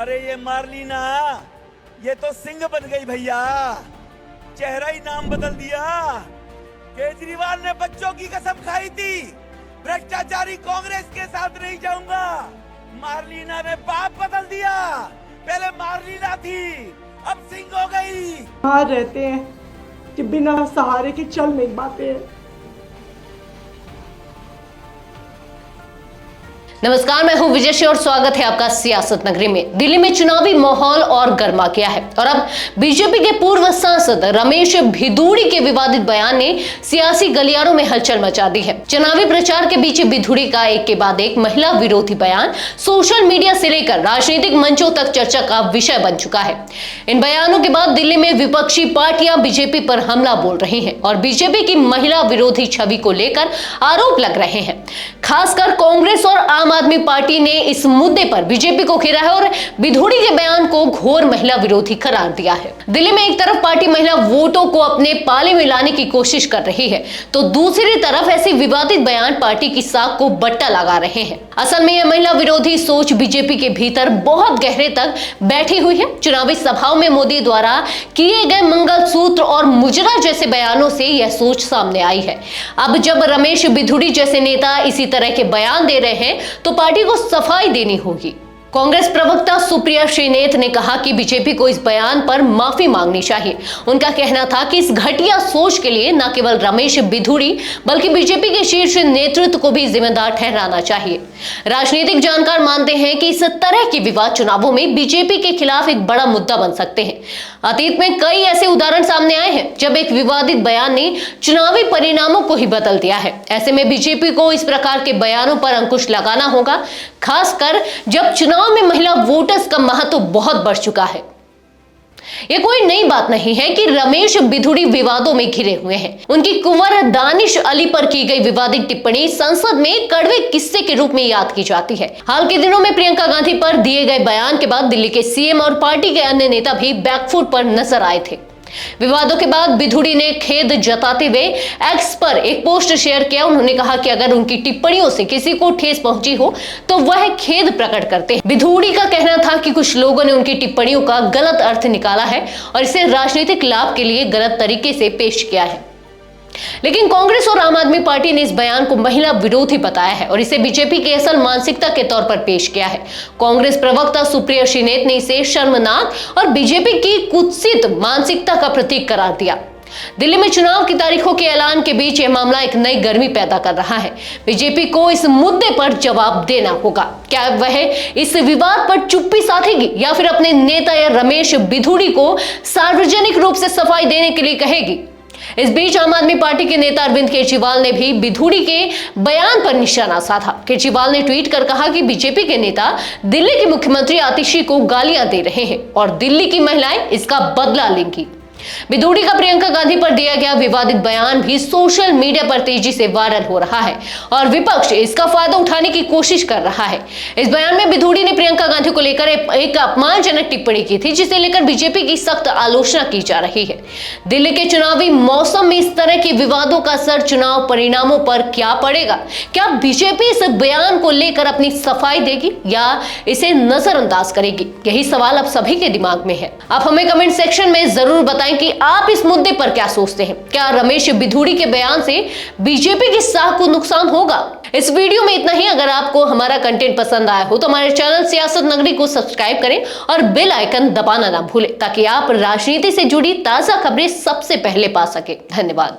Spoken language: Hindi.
अरे ये मार्लिना, ये तो सिंह बन गई भैया, चेहरा ही नाम बदल दिया। केजरीवाल ने बच्चों की कसम खाई थी, भ्रष्टाचारी कांग्रेस के साथ नहीं जाऊंगा। मार्लिना ने बाप बदल दिया, पहले मार्लिना थी, अब सिंह हो गई। बाहर रहते हैं कि बिना सहारे के चल नहीं पाते। नमस्कार, मैं हूं विजय और स्वागत है आपका सियासत नगरी में। दिल्ली में चुनावी माहौल और गर्मा गया है और अब बीजेपी के पूर्व सांसद रमेश भिदुड़ी के विवादित बयान ने सियासी गलियारों में हलचल मचा दी है। चुनावी प्रचार के बीच भिदुड़ी का एक के बाद एक महिला विरोधी बयान सोशल मीडिया से लेकर राजनीतिक मंचों तक चर्चा का विषय बन चुका है। इन बयानों के बाद दिल्ली में विपक्षी पार्टियां बीजेपी पर हमला बोल रही हैं और बीजेपी की महिला विरोधी छवि को लेकर आरोप लग रहे हैं। खासकर कांग्रेस और आम आदमी पार्टी ने इस मुद्दे पर बीजेपी को घेरा है और भिदुड़ी के बयान को घोर महिला विरोधी करार दिया है। दिल्ली में एक तरफ पार्टी महिला वोटों को अपने पाले में लाने की कोशिश कर रही है, तो दूसरी तरफ ऐसे विवादित बयान पार्टी की साख को बट्टा लगा रहे हैं। असल में यह महिला विरोधी सोच बीजेपी के भीतर बहुत गहरे तक बैठी हुई है। चुनावी सभाओं में मोदी द्वारा किए गए मंगलसूत्र और मुजरा जैसे बयानों से यह सोच सामने आई है। अब जब रमेश भिदुड़ी जैसे नेता इसी तरह के बयान दे रहे हैं तो पार्टी को सफाई देनी होगी। कांग्रेस प्रवक्ता सुप्रिया श्रीनेत ने कहा कि बीजेपी को इस बयान पर माफी मांगनी चाहिए। उनका कहना था कि इस घटिया सोच के लिए न केवल रमेश भिदुड़ी बल्कि बीजेपी के शीर्ष नेतृत्व को भी जिम्मेदार ठहराना चाहिए। राजनीतिक जानकार मानते हैं कि इस तरह के विवाद चुनावों में बीजेपी के खिलाफ एक बड़ा मुद्दा बन सकते हैं। अतीत में कई ऐसे उदाहरण सामने आए हैं जब एक विवादित बयान ने चुनावी परिणामों को ही बदल दिया है। ऐसे में बीजेपी को इस प्रकार के बयानों पर अंकुश लगाना होगा, खासकर जब चुनाव में महिला वोटर्स का महत्व बहुत बढ़ चुका है। यह कोई नई बात नहीं है कि रमेश भिदुड़ी विवादों में घिरे हुए हैं। उनकी कुंवर दानिश अली पर की गई विवादित टिप्पणी संसद में कड़वे किस्से के रूप में याद की जाती है। हाल के दिनों में प्रियंका गांधी पर दिए गए बयान के बाद दिल्ली के सीएम और पार्टी के अन्य नेता भी बैकफुट पर नजर आए थे। विवादों के बाद भिदुड़ी ने खेद जताते हुए एक्स पर एक पोस्ट शेयर किया। उन्होंने कहा कि अगर उनकी टिप्पणियों से किसी को ठेस पहुंची हो तो वह खेद प्रकट करते हैं। भिदुड़ी का कहना था कि कुछ लोगों ने उनकी टिप्पणियों का गलत अर्थ निकाला है और इसे राजनीतिक लाभ के लिए गलत तरीके से पेश किया है। लेकिन कांग्रेस और आम आदमी पार्टी ने इस बयान को महिला विरोधी बताया है और इसे बीजेपी की असल मानसिकता के तौर पर पेश किया है। कांग्रेस प्रवक्ता सुप्रिया श्रीनेत ने इसे शर्मनाक और बीजेपी की कुत्सित मानसिकता का प्रतीक करार दिया। दिल्ली में चुनाव की तारीखों के ऐलान के बीच यह मामला एक नई गर्मी पैदा कर रहा है। बीजेपी को इस मुद्दे पर जवाब देना होगा। क्या वह इस विवाद पर चुप्पी साधेगी या फिर अपने नेता या रमेश भिदुड़ी को सार्वजनिक रूप से सफाई देने के लिए कहेगी? इस बीच आम आदमी पार्टी के नेता अरविंद केजरीवाल ने भी भिदुड़ी के बयान पर निशाना साधा। केजरीवाल ने ट्वीट कर कहा कि बीजेपी के नेता दिल्ली के मुख्यमंत्री आतिशी को गालियां दे रहे हैं और दिल्ली की महिलाएं इसका बदला लेंगी। भिदुड़ी का प्रियंका गांधी पर दिया गया विवादित बयान भी सोशल मीडिया पर तेजी से वायरल हो रहा है और विपक्ष इसका फायदा उठाने की कोशिश कर रहा है। इस बयान में भिदुड़ी ने प्रियंका गांधी को लेकर एक अपमानजनक टिप्पणी की थी, जिसे लेकर बीजेपी की सख्त आलोचना की जा रही है। दिल्ली के चुनावी मौसम में इस तरह के विवादों का असर चुनाव परिणामों पर क्या पड़ेगा? क्या बीजेपी इस बयान को लेकर अपनी सफाई देगी या इसे नजरअंदाज करेगी? यही सवाल अब सभी के दिमाग में है। आप हमें कमेंट सेक्शन में जरूर बताएं कि आप इस मुद्दे पर क्या सोचते हैं। क्या रमेश भिदुड़ी के बयान से बीजेपी की साख को नुकसान होगा? इस वीडियो में इतना ही। अगर आपको हमारा कंटेंट पसंद आया हो तो हमारे चैनल सियासत नगरी को सब्सक्राइब करें और बेल आइकन दबाना ना भूलें ताकि आप राजनीति से जुड़ी ताजा खबरें सबसे पहले पा सकें। धन्यवाद।